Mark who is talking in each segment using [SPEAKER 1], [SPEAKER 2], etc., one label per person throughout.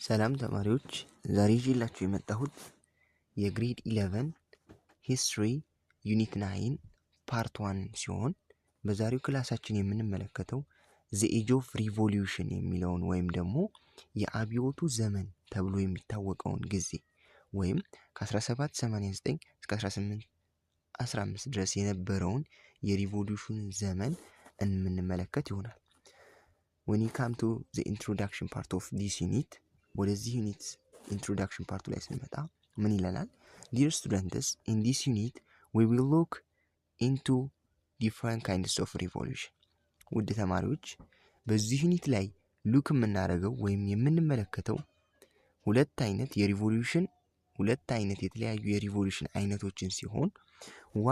[SPEAKER 1] ሰላም ተማሪዎች ዛሬ ይዤላችሁ የመጣሁት የግሬድ 11 ሂስትሪ ዩኒት 9 ፓርት 1 ሲሆን በዛሬው ክላሳችን የምንመለከተው ዘ ኤጅ ኦፍ ሪቮሉሽን የሚለውን ወይም ደግሞ የአብዮቱ ዘመን ተብሎ የሚታወቀውን ጊዜ ወይም ከ1789 እስከ 1815 ድረስ የነበረውን የሪቮሉሽን ዘመን እንመለከት ይሆናል። When you come to the introduction part of this unit, ወደዚህ ዩኒት introduction part ላይ ስንመጣ ምን ይለናል? Dear students, in this unit we will look into different kinds of revolution. ውድ ተማሪዎች በዚህ ዩኒት ላይ ሉክ የምናደርገው ወይም የምንመለከተው ሁለት አይነት የተለያዩ የሪቮሉሽን አይነቶችን ሲሆን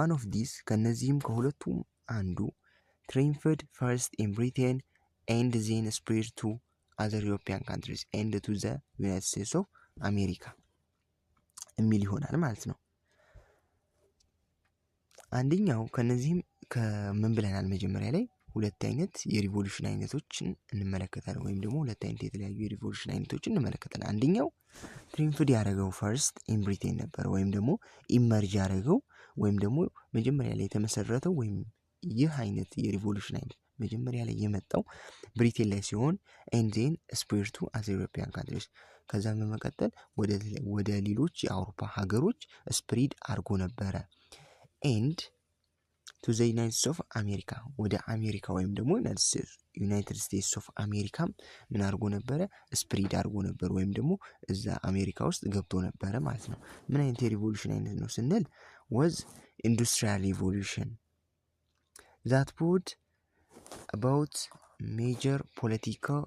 [SPEAKER 1] one of these ከነዚህም ከሁለቱም አንዱ triumphed first in Britain and then spread to other European countries and to the United States of America የሚል ይሆናል ማለት ነው። አንደኛው ከነዚህም ከምን ብለናል? መጀመሪያ ላይ ሁለት አይነት የሪቮሉሽን አይነቶችን እንመለከታለን ወይም ደግሞ ሁለት አይነት የተለያዩ የሪቮሉሽን አይነቶችን እንመለከታለን። አንደኛው ትሪምፍድ ያደረገው ፈርስት ኢን ብሪቴን ነበር ወይም ደግሞ ኢመርጅ ያደረገው ወይም ደግሞ መጀመሪያ ላይ የተመሰረተው ወይም ይህ አይነት የሪቮሉሽን አይነት መጀመሪያ ላይ የመጣው ብሪቴን ላይ ሲሆን and then spread to other European countries ከዛም በመቀጠል ወደ ሌሎች የአውሮፓ ሀገሮች ስፕሪድ አድርጎ ነበረ and to the United States of America ወደ አሜሪካ ወይም ደግሞ ዩናይትድ ስቴትስ ኦፍ አሜሪካ ምን አድርጎ ነበረ? ስፕሪድ አድርጎ ነበር ወይም ደግሞ እዛ አሜሪካ ውስጥ ገብቶ ነበረ ማለት ነው። ምን አይነት የሪቮሉሽን አይነት ነው ስንል was industrial revolution that brought about major political,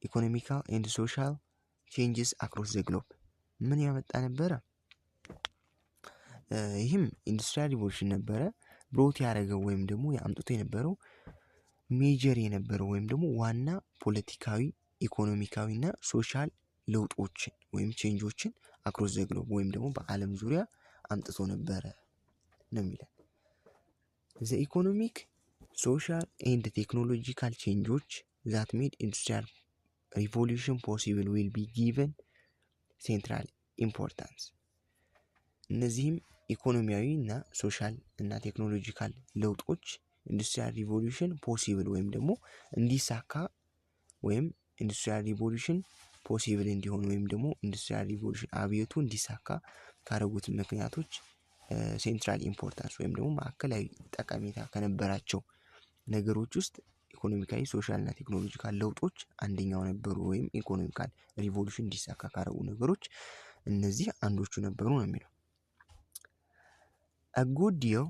[SPEAKER 1] economical and social changes across the globe. ምን ያመጣ ነበረ? ይህም ኢንዱስትሪያል ሪቮሉሽን ነበረ። ብሮት ያደረገው ወይም ደግሞ ያምጥቶ የነበረው ሜጀር የነበረው ወይም ደግሞ ዋና ፖለቲካዊ፣ ኢኮኖሚካዊ እና ሶሻል ለውጦችን ወይም ቼንጆችን አክሮስ ዘ ግሎብ ወይም ደግሞ በዓለም ዙሪያ አምጥቶ ነበረ ነው የሚለው። the economic, social and technological changes that made industrial revolution possible will be given central importance. እነዚህም ኢኮኖሚያዊ እና ሶሻል እና ቴክኖሎጂካል ለውጦች ኢንዱስትሪያል ሪቮሉሽን ፖሲብል ወይም ደግሞ እንዲሳካ ወይም ኢንዱስትሪያል ሪቮሉሽን ፖሲብል እንዲሆን ወይም ደግሞ ኢንዱስትሪያል ሪቮሉሽን አብዮቱ እንዲሳካ ካደረጉት ምክንያቶች ሴንትራል ኢምፖርታንስ ወይም ደግሞ ማዕከላዊ ጠቀሜታ ከነበራቸው ነገሮች ውስጥ ኢኮኖሚካዊ፣ ሶሻል እና ቴክኖሎጂካል ለውጦች አንደኛው ነበሩ ወይም ኢኮኖሚካል ሪቮሉሽን እንዲሳካ ካደረጉ ነገሮች እነዚህ አንዶቹ ነበሩ ነው የሚለው። a good deal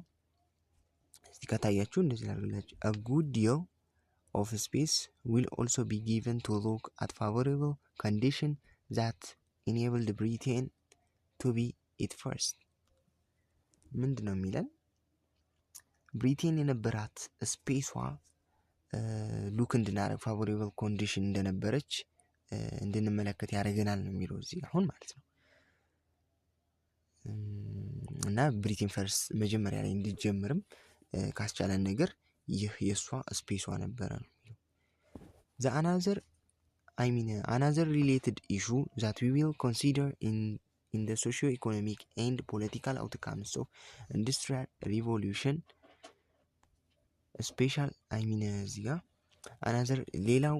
[SPEAKER 1] ከታያችሁ እንደዚህ ላድርግላችሁ a good deal of space will also be given to look at favorable condition that enabled Britain to be it first. ምንድነው የሚለን? ብሪቴን የነበራት ስፔሷ ሉክ እንድናረግ ፋቮሬብል ኮንዲሽን እንደነበረች እንድንመለከት ያደርገናል ነው የሚለው እዚህ አሁን ማለት ነው። እና ብሪቴን ፈርስት መጀመሪያ ላይ እንዲጀምርም ካስቻለን ነገር ይህ የሷ ስፔሷ ነበረ ነው የሚለው። another related issue that we will consider in the socio-economic and political outcomes of industrial revolution special እዚጋ another ሌላው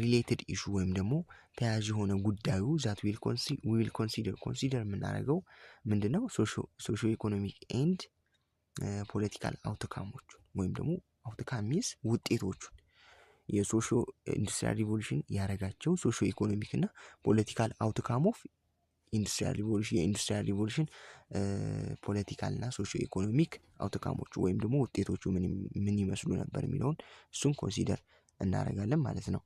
[SPEAKER 1] related issue ወይም ደግሞ ተያያዥ የሆነ ጉዳዩ that we will consider የምናደርገው ምንድነው? socio-economic and political outcomes ወይም ደግሞ outcome means ውጤቶቹን የሶሾ ኢንዱስትሪያል ሪቮሉሽን ያደረጋቸው ሶሾ ኢኮኖሚክ እና ፖለቲካል አውትካም ኦፍ የኢንዱስትሪያል ሪቮሉሽን ፖለቲካል እና ሶሾ ኢኮኖሚክ አውትካሞቹ ወይም ደግሞ ውጤቶቹ ምን ይመስሉ ነበር የሚለውን እሱን ኮንሲደር እናደርጋለን ማለት ነው።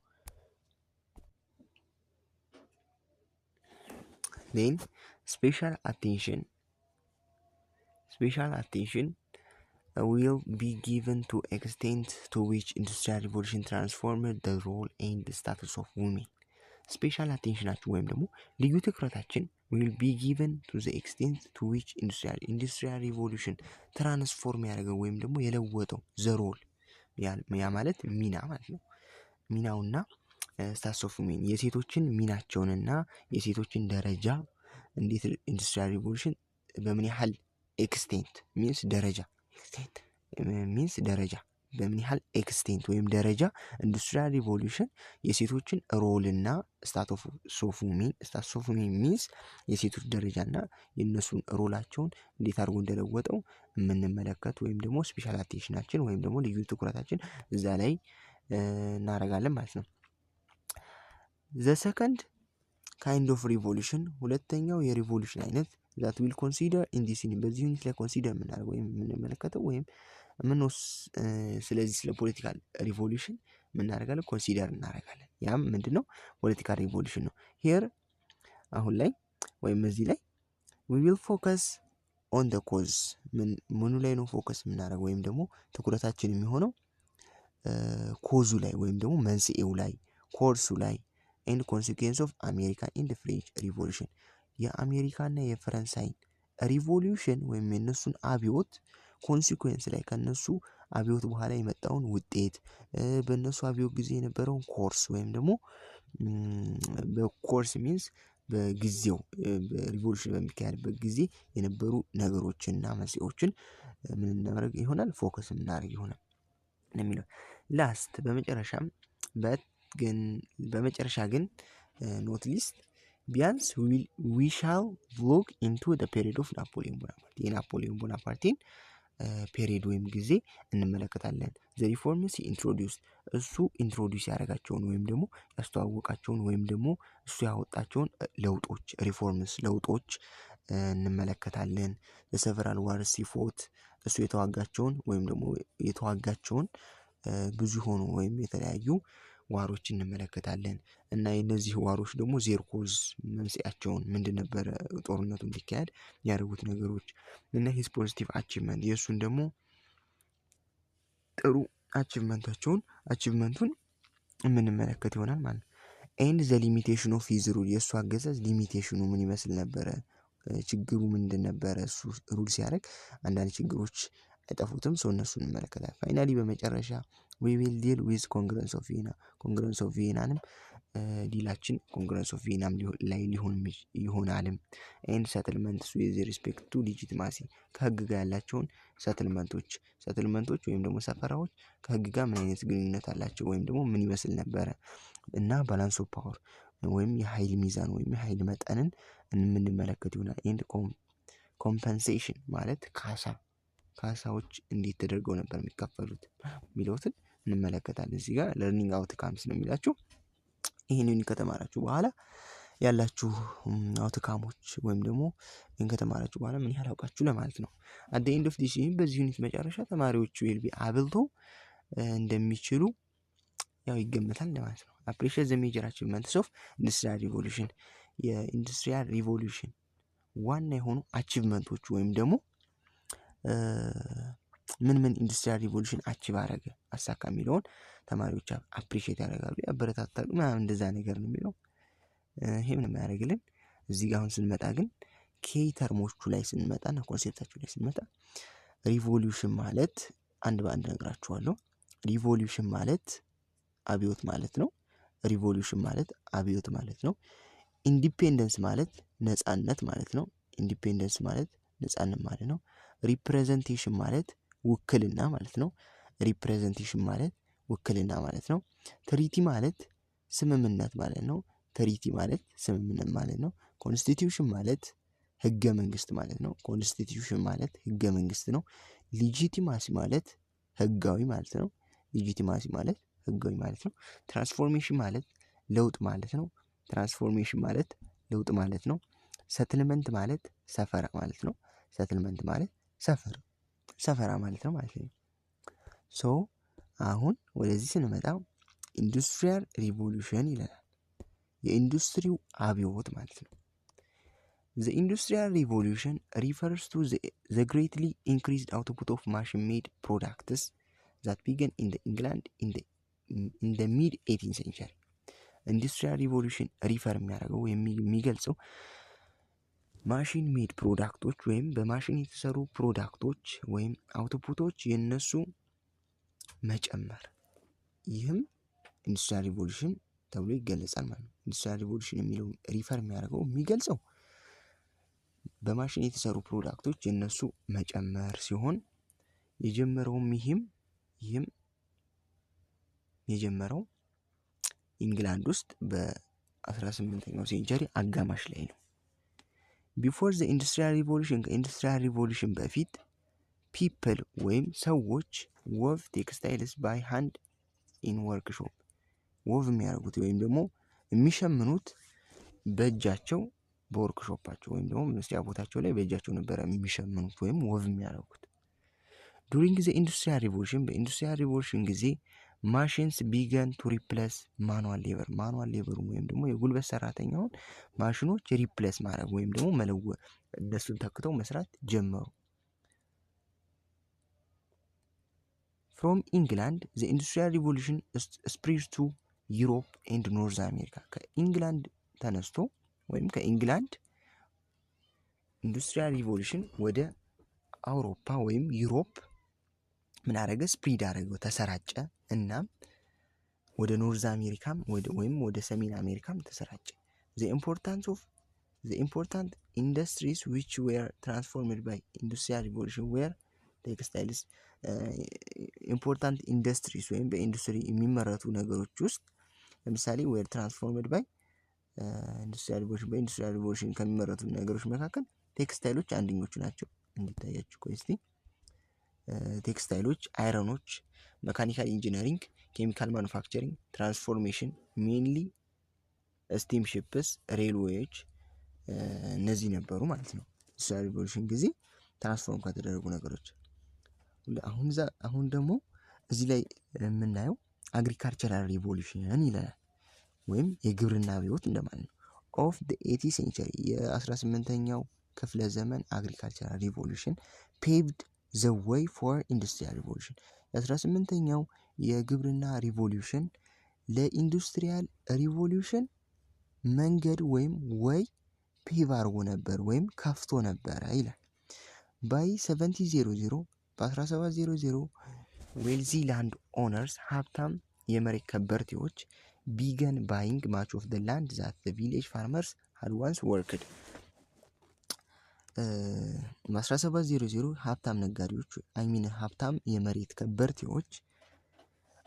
[SPEAKER 1] then special attention will be given to extent to which industrial revolution transformed the role and the status of women. special attention ወይም ደግሞ ልዩ ትኩረታችን will be given to the extent to which industrial revolution transform ያደረገው ወይም ደግሞ የለወጠው the role ያ ማለት ሚና ማለት ነው። ሚናውና ስታትስ ኦፍ ዊሜን የሴቶችን ሚናቸውንና የሴቶችን ደረጃ እንዴት ኢንዱስትሪያል ሪቮሉሽን በምን ያህል ኤክስቴንት ደረጃ በምን ያህል ኤክስቴንት ወይም ደረጃ ኢንዱስትሪያል ሪቮሉሽን የሴቶችን ሮልና ስታትስ ኦፍ ዊሜን ሚንስ የሴቶች ደረጃና የእነሱን ሮላቸውን እንዴት አድርጎ እንደለወጠው የምንመለከት ወይም ደግሞ ስፔሻል አቴንሽናችን ወይም ደግሞ ልዩ ትኩረታችን እዛ ላይ እናደርጋለን ማለት ነው። ዘ ሰከንድ ካይንድ ኦፍ ሪቮሉሽን ሁለተኛው የሪቮሉሽን አይነት ዛት ዊል ኮንሲደር ኢን ዲስ በዚህ ዩኒት ላይ ኮንሲደር የምናደርገው ወይም የምንመለከተው ወይም ስለዚህ ስለ ፖለቲካል ሪቮሉሽን የምናደርጋለን ኮንሲደር እናደርጋለን። ያም ምንድነው? ፖለቲካል ሪቮሉሽን ነው። ሄር አሁን ላይ ወይም እዚህ ላይ we will focus on the cause ምኑ ላይ ነው ፎከስ የምናደርገው ወይም ደግሞ ትኩረታችን የሚሆነው ኮዙ ላይ ወይም ደግሞ መንስኤው ላይ ኮርሱ ላይ and consequence of American and the French Revolution የአሜሪካና የፈረንሳይ ሪቮሉሽን ወይም የነሱን አብዮት ኮንሲኩዌንስ ላይ ከነሱ አብዮት በኋላ የመጣውን ውጤት በነሱ አብዮት ጊዜ የነበረውን ኮርስ ወይም ደግሞ በኮርስ ሚንስ በጊዜው ሪቮሉሽን በሚካሄድበት ጊዜ የነበሩ ነገሮችንና መንስኤዎችን ምን እናደርግ ይሆናል ፎከስ እናደርግ ይሆናል የሚለው ላስት በመጨረሻ ግን ኖት ሊስት ቢያንስ we shall look into the period of ናፖሊዮን ቦናፓርት የናፖሊዮን ቦናፓርቴን ፔሪድ ወይም ጊዜ እንመለከታለን። the reforms he introduced እሱ ኢንትሮዲዩስ ያደረጋቸውን ወይም ደግሞ ያስተዋወቃቸውን ወይም ደግሞ እሱ ያወጣቸውን ለውጦች እንመለከታለን። several wars he fought እሱ የተዋጋቸውን ወይም ደግሞ የተዋጋቸውን ብዙ ሆኖ ወይም የተለያዩ ዋሮች እንመለከታለን እና የነዚህ ዋሮች ደግሞ ዜር ኮዝ መንስኤያቸውን ምንድን ነበረ ጦርነቱ እንዲካሄድ ያደረጉት ነገሮች እና ሂስ ፖዚቲቭ አቺቭመንት የእሱን ደግሞ ጥሩ አቺቭመንቱን የምንመለከት ይሆናል ማለት ነው። ኤንድ ዘ ሊሚቴሽን ኦፍ ሂዝ ሩል የእሱ አገዛዝ ሊሚቴሽኑ ምን ይመስል ነበረ ችግሩ ምንድን ነበረ እሱ ሩል ሲያደርግ አንዳንድ ችግሮች አይጠፉትም ሰው እነሱን እንመለከታለን። ፋይናሊ በመጨረሻ we will deal with ኮንግረስ ኦፍ ቪየናንም ዲላችን ኮንግረስ ኦፍ ቪየናም ላይ ይሆናልም ኤንድ ሰትልመንትስ with respect to legitimacy ከህግ ጋር ያላቸውን ሰትልመንቶች ወይም ደግሞ ሰፈራዎች ከህግ ጋር ምን አይነት ግንኙነት አላቸው ወይም ደግሞ ምን ይመስል ነበረ እና ባላንስ ኦፍ ፓወር ወይም የኃይል ሚዛን ወይም የኃይል መጠንን የምንመለከት ይሆናል። ኤንድ ኮምፐንሴሽን ማለት ካሳዎች እንዴት ተደርገው ነበር የሚከፈሉት የሚለውትን እንመለከታለን። እዚህ ጋር ለርኒንግ አውትካምስ ነው የሚላችሁ። ይሄንን ከተማራችሁ በኋላ ያላችሁ አውትካሞች ወይም ደግሞ ይሄን ከተማራችሁ በኋላ ምን ያህል አውቃችሁ ለማለት ነው። at the end of this በዚህ ዩኒት መጨረሻ ተማሪዎቹ will be able to እንደሚችሉ ያው ይገመታል ለማለት ነው። appreciate the major achievements of industrial revolution የኢንዱስትሪያል ሪቮሉሽን ዋና የሆኑ አቺቭመንቶች ወይም ደግሞ ምን ኢንዱስትሪያል ሪቮሉሽን አቺቭ አረገ አሳካ የሚለውን ተማሪዎች አፕሪሺየት ያደርጋሉ ያበረታታሉ ምናምን እንደዛ ነገር ነው የሚለው። ይሄ ምንም ያደርግልን እዚህ ጋር አሁን ስንመጣ ግን ኬይ ተርሞቹ ላይ ስንመጣና ኮንሴፕታቸው ላይ ስንመጣ ሪቮሉሽን ማለት አንድ በአንድ ነግራችኋለሁ። ሪቮሉሽን ማለት አብዮት ማለት ነው። ሪቮሉሽን ማለት አብዮት ማለት ነው። ኢንዲፔንደንስ ማለት ነፃነት ማለት ነው። ኢንዲፔንደንስ ማለት ነፃነት ማለት ነው። ሪፕሬዘንቴሽን ማለት ውክልና ማለት ነው። ሪፕሬዘንቴሽን ማለት ውክልና ማለት ነው። ትሪቲ ማለት ስምምነት ማለት ነው። ትሪቲ ማለት ስምምነት ማለት ነው። ኮንስቲቲዩሽን ማለት ህገ መንግስት ማለት ነው። ኮንስቲቲዩሽን ማለት ህገ መንግስት ነው። ሌጂቲማሲ ማለት ህጋዊ ማለት ነው። ሌጂቲማሲ ማለት ህጋዊ ማለት ነው። ትራንስፎርሜሽን ማለት ለውጥ ማለት ነው። ትራንስፎርሜሽን ማለት ለውጥ ማለት ነው። ሰትልመንት ማለት ሰፈራ ማለት ነው። ሰትልመንት ማለት ሰፈራ ማለት ነው ማለት ነው። ሶ አሁን ወደዚህ ስንመጣ ኢንዱስትሪያል ሪቮሉሽን ይለናል። የኢንዱስትሪው አብዮት ማለት ነው። The industrial revolution refers to the greatly increased output of machine-made products that began in England in the mid-18th century. ኢንዱስትሪያል ሪቮሉሽን ሪፈር የሚያደርገው የሚገልጸው ማሽን ሜድ ፕሮዳክቶች ወይም በማሽን የተሰሩ ፕሮዳክቶች ወይም አውትፑቶች የነሱ መጨመር ይህም ኢንዱስትሪያል ሪቮሉሽን ተብሎ ይገለጻል ማለት ነው። ኢንዱስትሪያል ሪቮሉሽን የሚለው ሪፈር የሚያደርገው የሚገልጸው በማሽን የተሰሩ ፕሮዳክቶች የነሱ መጨመር ሲሆን የጀመረውም ይህም የጀመረው ኢንግላንድ ውስጥ በ18ኛው ሴንቸሪ አጋማሽ ላይ ነው። ቢፎር ዘ ኢንዱስትሪያል ሪቮሉሽን ከኢንዱስትሪያል ሪቮሉሽን በፊት ፒፕል ወይም ሰዎች ወቭ ቴክስታይልስ ባይ ሃንድ ኢን ወርክሾፕ ወቭ የሚያደርጉት ወይም ደግሞ የሚሸምኑት በእጃቸው በወርክሾፓቸው ወይም ደግሞ መስሪያ ቦታቸው ላይ በእጃቸው ነበረ የሚሸምኑት ወይም ወቭ የሚያደርጉት። ዱሪንግ ዘ ኢንዱስትሪያል ሪቮሉሽን በኢንዱስትሪያል ሪቮሉሽን ጊዜ ማሽንስ ቢገን ቱ ሪፕለስ ማኑዋል ሌበር ወይም ደግሞ የጉልበት ሰራተኛውን ማሽኖች ሪፕለስ ማድረግ ወይም ደግሞ መለወጥ እነሱን ተክተው መስራት ጀመሩ። ፍሮም ኢንግላንድ ዘ ኢንዱስትሪያል ሪቮሉሽን ስፕሪድ ቱ ዩሮፕ ኤንድ ኖርዝ አሜሪካ ከኢንግላንድ ተነስቶ ወይም ከኢንግላንድ ኢንዱስትሪያል ሪቮሉሽን ወደ አውሮፓ ወይም ዩሮፕ ምን አደረገ? ስፕሪድ አደረገው፣ ተሰራጨ። እና ወደ ኖርዝ አሜሪካም ወይም ወደ ሰሜን አሜሪካም ተሰራጨ። the important industries which were transformed by industrial revolution were textiles important industries ወይም በኢንዱስትሪ የሚመረቱ ነገሮች ውስጥ ለምሳሌ were transformed by industrial revolution በኢንዱስትሪያል ሪቮሉሽን ከሚመረቱ ነገሮች መካከል ቴክስታይሎች አንደኞቹ ናቸው። እንዲታያችሁ ቆይ እስቲ ቴክስታይሎች፣ አይረኖች፣ መካኒካል ኢንጂነሪንግ፣ ኬሚካል ማኑፋክቸሪንግ፣ ትራንስፎርሜሽን ሜንሊ ስቲም ሺፕስ፣ ሬልዌዎች እነዚህ ነበሩ ማለት ነው። ኢንዱስትሪያል ሪቮሉሽን ጊዜ ትራንስፎርም ከተደረጉ ነገሮች። አሁን ደግሞ እዚህ ላይ የምናየው አግሪካልቸራል ሪቮሉሽን ይለናል ወይም የግብርና አብዮት እንደማለት ነው። ኦፍ ዘ 18th ሴንቸሪ የ18ኛው ክፍለ ዘመን አግሪካልቸራል ሪቮሉሽን ፔቭድ ዘ ዌይ ፎር ኢንዱስትሪያል ሪቮሉሽን የ18ኛው የግብርና ሪቮሉሽን ለኢንዱስትሪያል ሪቮሉሽን መንገድ ወይም ወይ ፔቭ አድርጎ ነበር ወይም ከፍቶ ነበረ ይላል። ባይ 1700 በ1700 ዌልዚ ላንድ ኦነርስ ሀብታም የመሬት ከበርቴዎች ቢገን ባይንግ ማች ኦፍ ዘ ላንድ ዛት ዘ ቪሌጅ ፋርመርስ ሃድ ዋንስ ወርክድ በ1700 ሀብታም ነጋዴዎች ሀብታም የመሬት ከበርቴዎች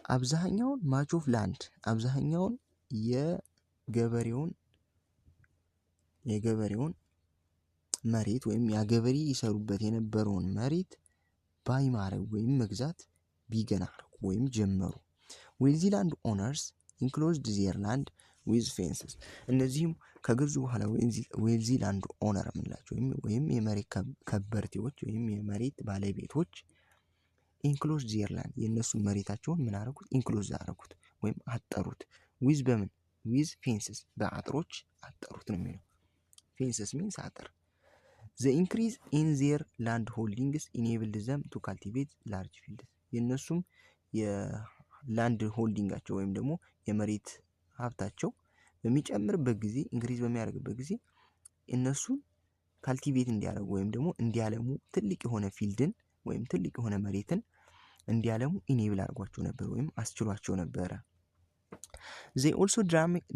[SPEAKER 1] አብዛኛውን ማች ኦፍ ላንድ አብዛኛውን የገበሬውን መሬት ወይም ያገበሬ ይሰሩበት የነበረውን መሬት ባይ ማድረግ ወይም መግዛት ቢገን አደረጉ ወይም ጀመሩ። ዌልዚ ላንድ ኦነርስ ኢንክሎዝድ ዜር ላንድ ዊዝ ፌንስስ እነዚህም ከገዙ በኋላ ዌልዚ ላንድ ኦነር የምንላቸው ወይም የመሬት ከበርቴዎች ወይም የመሬት ባለቤቶች ኢንክሎዝድ ዜር ላንድ የእነሱን መሬታቸውን ምን አደረጉት? ኢንክሎዝ አደረጉት ወይም አጠሩት። ዊዝ በምን ዊዝ ፌንስስ በአጥሮች አጠሩት ነው የሚለው። ፌንስስ ሚንስ አጥር። ዘ ኢንክሪዝ ኢን ዜር ላንድ ሆልዲንግስ ኢኔብልድ ዘም ቱ ካልቲቬት ላርጅ ፊልድስ የእነሱም የላንድ ሆልዲንጋቸው ወይም ደግሞ የመሬት ሀብታቸው በሚጨምርበት ጊዜ ኢንክሪዝ በሚያደርግበት ጊዜ እነሱን ካልቲቬት እንዲያደርጉ ወይም ደግሞ እንዲያለሙ ትልቅ የሆነ ፊልድን ወይም ትልቅ የሆነ መሬትን እንዲያለሙ ኢኔብል አድርጓቸው ነበር ወይም አስችሏቸው ነበረ። they also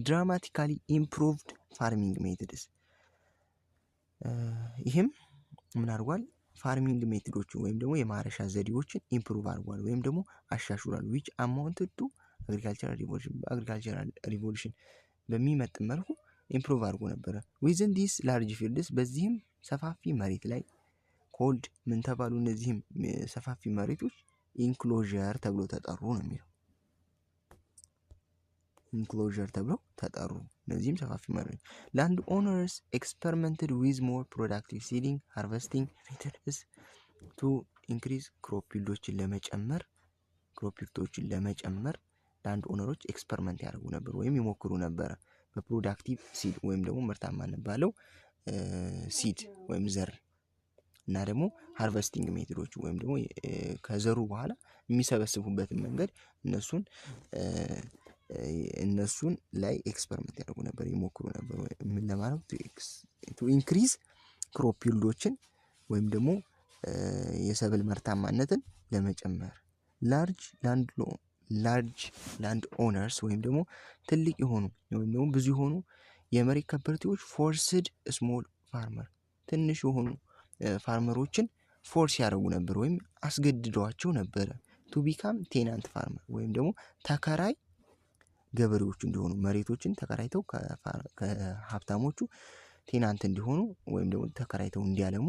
[SPEAKER 1] dramatically improved farming methods ይህም ምን አድርጓል? ፋርሚንግ ሜቶዶች ወይም ደግሞ የማረሻ ዘዴዎችን ኢምፕሩቭ አድርጓል ወይም ደግሞ አሻሽሏል። which amounted to agricultural revolution በአግሪካልቸራል ሪቮሉሽን በሚመጥን መልኩ ኢምፕሩቭ አድርጎ ነበረ። within these large fields በዚህም ሰፋፊ መሬት ላይ ኮልድ ምን ተባሉ? እነዚህም ሰፋፊ መሬቶች ኢንክሎዥር ተብሎ ተጠሩ ነው የሚለው። ኢንክሎዥር ተብሎ ተጠሩ። እነዚህም ሰፋፊ መሬቶች ላንድ ኦነርስ ኤክስፐሪመንትድ ዊዝ ሞር ፕሮዳክቲቭ ሲዲንግ ሃርቨስቲንግ ሜተድስ ቱ ኢንክሪዝ ክሮፕ ይልዶችን ለመጨመር ላንድ ኦነሮች ኤክስፐሪመንት ያደርጉ ነበር ወይም ይሞክሩ ነበረ በፕሮዳክቲቭ ሲድ ወይም ደግሞ ምርታማነት ባለው ሲድ ወይም ዘር እና ደግሞ ሃርቨስቲንግ ሜቶዶች ወይም ደግሞ ከዘሩ በኋላ የሚሰበስቡበትን መንገድ እነሱን ላይ ኤክስፐሪመንት ያደርጉ ነበር ይሞክሩ ነበር። ምን ለማለት ቱ ኢንክሪዝ ክሮፕ ይልዶችን ወይም ደግሞ የሰብል ምርታማነትን ለመጨመር ላርጅ ላንድ ኦነርስ ወይም ደግሞ ትልቅ የሆኑ ወይም ደግሞ ብዙ የሆኑ የመሬት ከበርቴዎች ፎርስድ ስሞል ፋርመር ትንሽ የሆኑ ፋርመሮችን ፎርስ ያደርጉ ነበር ወይም አስገድደዋቸው ነበረ ቱ ቢካም ቴናንት ፋርመር ወይም ደግሞ ተከራይ ገበሬዎች እንዲሆኑ መሬቶችን ተከራይተው ከሀብታሞቹ ቴናንት እንዲሆኑ ወይም ደግሞ ተከራይተው እንዲያለሙ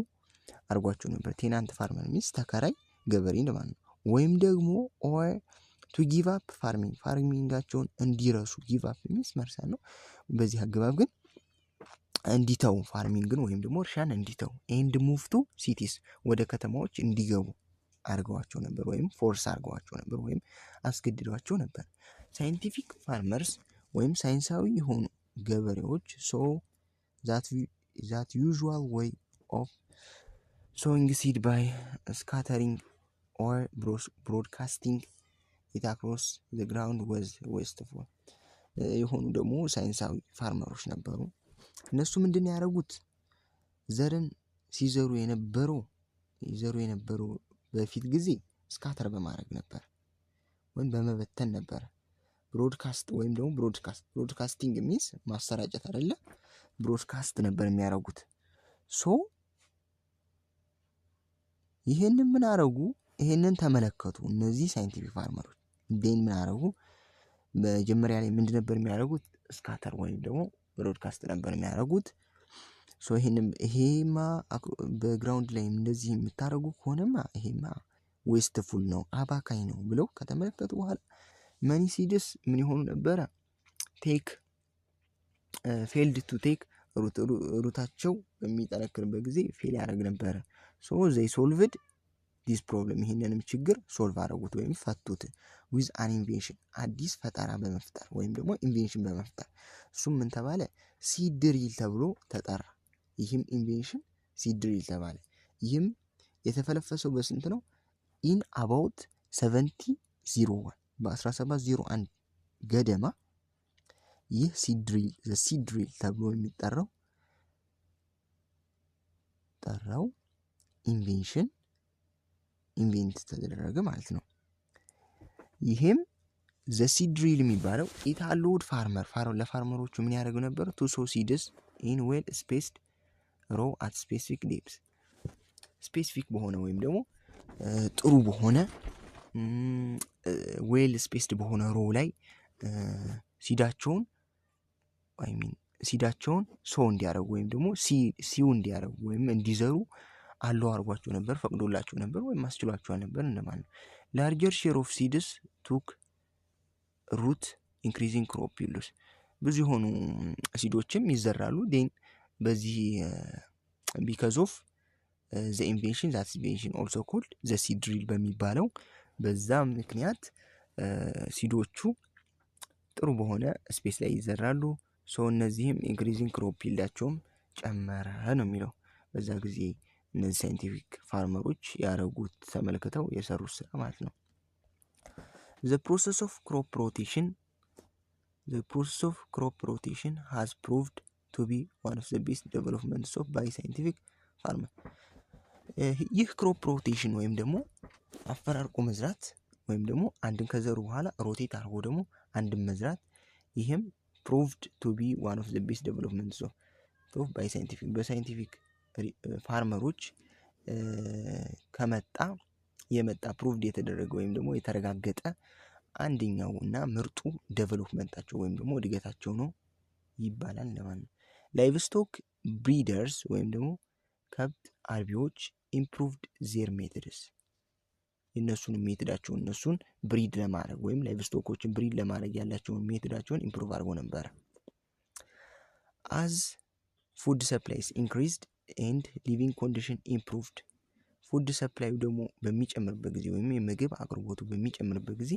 [SPEAKER 1] አድርጓቸው ነበር። ቴናንት ፋርመር ሚንስ ተከራይ ገበሬ ማለት ነው። ወይም ደግሞ ኦር ቱ ጊቭ አፕ ፋርሚንጋቸውን እንዲረሱ ጊቭ አፕ ሚንስ መርሳት ነው። በዚህ አገባብ ግን እንዲተው ፋርሚንግን ወይም ደግሞ እርሻን እንዲተው ኤንድ ሙቭ ቱ ሲቲስ ወደ ከተማዎች እንዲገቡ አድርገዋቸው ነበር ወይም ፎርስ አድርገዋቸው ነበር ወይም አስገድዷቸው ነበር። ሳይንቲፊክ ፋርመርስ ወይም ሳይንሳዊ የሆኑ ገበሬዎች ሶ ዛት ዩዥዋል ዌይ ኦፍ ሶዊንግ ሲድ ባይ ስካተሪንግ ኦር ብሮድካስቲንግ ኢት አክሮስ ዘ ግራውንድ ወዝ ዌስትፉል የሆኑ ደግሞ ሳይንሳዊ ፋርመሮች ነበሩ። እነሱ ምንድን ያደረጉት ዘርን ሲዘሩ የነበረው በፊት ጊዜ ስካተር በማድረግ ነበር ወይም በመበተን ነበር። ብሮድካስት ወይም ደግሞ ብሮድካስቲንግ ሚንስ ማሰራጨት አይደለ? ብሮድካስት ነበር የሚያደርጉት። ሶ ይሄንን ምን አደረጉ? ይሄንን ተመለከቱ እነዚህ ሳይንቲፊክ ፋርመሮች ዴን ምን አደረጉ? መጀመሪያ ላይ ምንድን ነበር የሚያደርጉት? ስካተር ወይም ደግሞ ብሮድካስት ነበር የሚያደርጉት። ሶ ይሄማ በግራውንድ ላይ እንደዚህ የምታደርጉ ከሆነማ ይሄማ ዌስትፉል ነው አባካኝ ነው ብለው ከተመለከቱ በኋላ መኒ ሲድስ ምን ይሆኑ ነበረ? ቴክ ፌልድ ቱ ቴክ ሩታቸው በሚጠነክርበት ጊዜ ፌል ያደርግ ነበረ። ሶ ዘይ ሶልቭድ ዲስ ፕሮብለም ይህንንም ችግር ሶልቭ አደረጉት ወይም ፈቱት። ዊዝ አን ኢንቬንሽን አዲስ ፈጠራ በመፍጠር ወይም ደግሞ ኢንቬንሽን በመፍጠር እሱም ምን ተባለ? ሲድ ድሪል ተብሎ ተጠራ። ይህም ኢንቬንሽን ሲድ ድሪል ተባለ። ይህም የተፈለፈሰው በስንት ነው? ኢን አባውት 1701 በ1701 ገደማ ይህ ሲድ ድሪል ተብሎ የሚጠራው ኢንቬንት ተደረገ ማለት ነው። ይሄም ዘ ሲድ ድሪል የሚባለው ኢት አሎውድ ለፋርመሮቹ ምን ያደርገው ነበር? ቱ ሶ ሲድስ ኢን ዌል ስፔስድ ሮ አት ስፔሲፊክ ዴፕስ ስፔሲፊክ በሆነ ወይም ደግሞ ጥሩ በሆነ ዌል ስፔስድ በሆነ ሮ ላይ ሲዳቸውን ሶ እንዲያደርጉ ወይም ደግሞ ሲው እንዲያደርጉ ወይም እንዲዘሩ አለው አድርጓቸው ነበር፣ ፈቅዶላቸው ነበር ወይም አስችሏቸው ነበር እንደማለት ነው። ላርጀር ሼር ኦፍ ሲድስ ቱክ ሩት ኢንክሪዚንግ ክሮፕ ይሉስ ብዙ የሆኑ ሲዶችም ይዘራሉ። ዴን በዚህ ቢካዝ ኦፍ ዘ ኢንቬንሽን ዛት ኢንቬንሽን ኦልሶ ኮልድ ዘ ሲድ ድሪል በሚባለው በዛ ምክንያት ሲዶቹ ጥሩ በሆነ ስፔስ ላይ ይዘራሉ። ሶ እነዚህም ኢንክሪዚንግ ክሮፕ ይልዳቸውም ጨመረ ነው የሚለው። በዛ ጊዜ እነዚህ ሳይንቲፊክ ፋርመሮች ያደረጉት ተመልክተው የሰሩት ስራ ማለት ነው። The process of crop rotation has proved to be one of the best developments of by scientific farmer. ይህ ክሮፕ ሮቴሽን ወይም ደግሞ አፈራርቆ መዝራት ወይም ደግሞ አንድን ከዘሩ በኋላ ሮቴት አድርጎ ደግሞ አንድን መዝራት ይህም proved to be one of the best developments of by በሳይንቲፊክ ፋርመሮች የመጣ ፕሩቭድ የተደረገ ወይም ደግሞ የተረጋገጠ አንደኛው እና ምርጡ ዴቨሎፕመንታቸው ወይም ደግሞ እድገታቸው ነው ይባላል ለማለት ነው። ላይቭስቶክ ብሪደርስ ወይም ደግሞ ከብት አርቢዎች ኢምፕሩቭድ ዜር ሜትድስ የእነሱን ሜትዳቸውን እነሱን ብሪድ ለማድረግ ወይም ላይቭስቶኮችን ብሪድ ለማድረግ ያላቸውን ሜትዳቸውን ኢምፕሩቭ አድርጎ ነበር። አዝ ፉድ ሰፕላይስ ኢንክሪዝድ ኤንድ ሊቪንግ ኮንዲሽን ኢምፕሩቭድ ፉድ ሰፕላዩ ደግሞ በሚጨምርበት ጊዜ ወይም የምግብ አቅርቦቱ በሚጨምርበት ጊዜ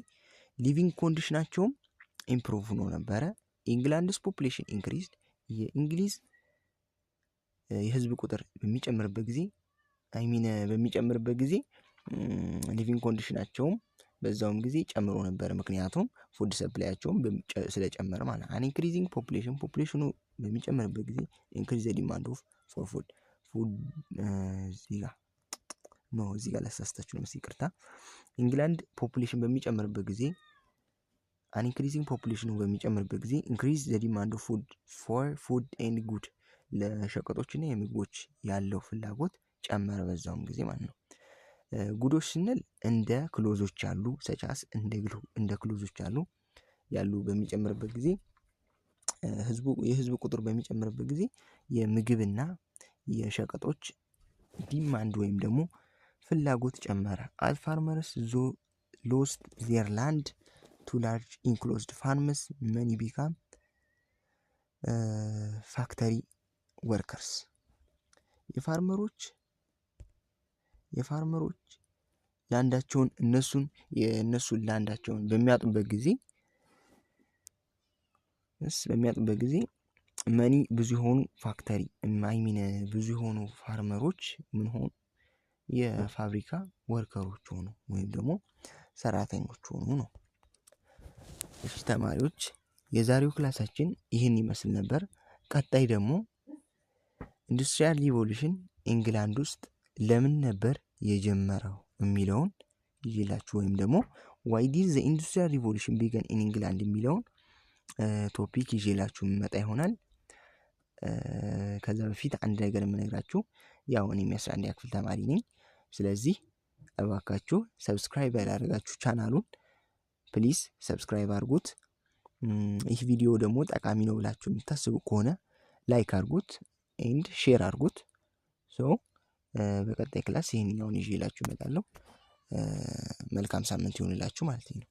[SPEAKER 1] ሊቪንግ ኮንዲሽናቸውም ኢምፕሩቭ ሆኖ ነበረ። ኢንግላንድስ ፖፑሌሽን ኢንክሪዝድ የእንግሊዝ የህዝብ ቁጥር በሚጨምርበት ጊዜ ሊቪንግ ኮንዲሽናቸውም በዛውም ጊዜ ጨምሮ ነበር። ምክንያቱም ፉድ ሰፕላያቸውም ስለጨመረ ማለት ነው። ኢንክሪዚንግ ፖፑሌሽኑ በሚጨምርበት ጊዜ ኢንክሪዝ ዘ ዲማንድ ኦፍ ፎር ፉድ እዚህ ጋር ላሳስታችሁ ነው። ይቅርታ። ኢንግላንድ ፖፑሌሽን በሚጨምርበት ጊዜ አን ኢንክሪዚንግ ፖፑሌሽኑ በሚጨምርበት ጊዜ ኢንክሪዝ ዘ ዲማንድ ኦፍ ፉድ ፎር ፉድ ኤንድ ጉድ ለሸቀጦችና የምግቦች ያለው ፍላጎት ጨመረ በዛውም ጊዜ ማለት ነው። ጉዶች ስንል እንደ ክሎዞች ያሉ ሰቻስ እንደ ክሎዞች ያሉ በሚጨምርበት ጊዜ የህዝብ ቁጥር በሚጨምርበት ጊዜ የምግብና የሸቀጦች ዲማንድ ወይም ደግሞ ፍላጎት ጨመረ። አዝ ፋርመርስ ሎስት ዜር ላንድ ቱ ላርጅ ኢንክሎዝድ ፋርምስ መኒ ቢካም ፋክተሪ ወርከርስ። የፋርመሮች ላንዳቸውን የእነሱን ላንዳቸውን በሚያጡበት ጊዜ መኒ ብዙ የሆኑ ፋክተሪ ብዙ የሆኑ ፋርመሮች ምን ሆኑ? የፋብሪካ ወርከሮች ሆኑ ወይም ደግሞ ሰራተኞች ሆኑ ነው። እሺ ተማሪዎች የዛሬው ክላሳችን ይህን ይመስል ነበር። ቀጣይ ደግሞ ኢንዱስትሪያል ሪቮሉሽን ኢንግላንድ ውስጥ ለምን ነበር የጀመረው የሚለውን ይዤላችሁ ወይም ደግሞ ዋይ ዲድ ዘ ኢንዱስትሪያል ሪቮሉሽን ቢገን ኢን ኢንግላንድ የሚለውን ቶፒክ ይዤላችሁ መጣ ይሆናል። ከዛ በፊት አንድ ነገር የምነግራችሁ ያው እኔ የ11ኛ ክፍል ተማሪ ነኝ። ስለዚህ እባካችሁ ሰብስክራይብ ያላደረጋችሁ ቻናሉን ፕሊዝ ሰብስክራይብ አድርጉት። ይህ ቪዲዮ ደግሞ ጠቃሚ ነው ብላችሁ የምታስቡ ከሆነ ላይክ አድርጉት ኤንድ ሼር አድርጉት። በቀጣይ ክላስ ይሄንኛውን ይዤላችሁ እመጣለሁ። መልካም ሳምንት ይሁንላችሁ ማለት ነው።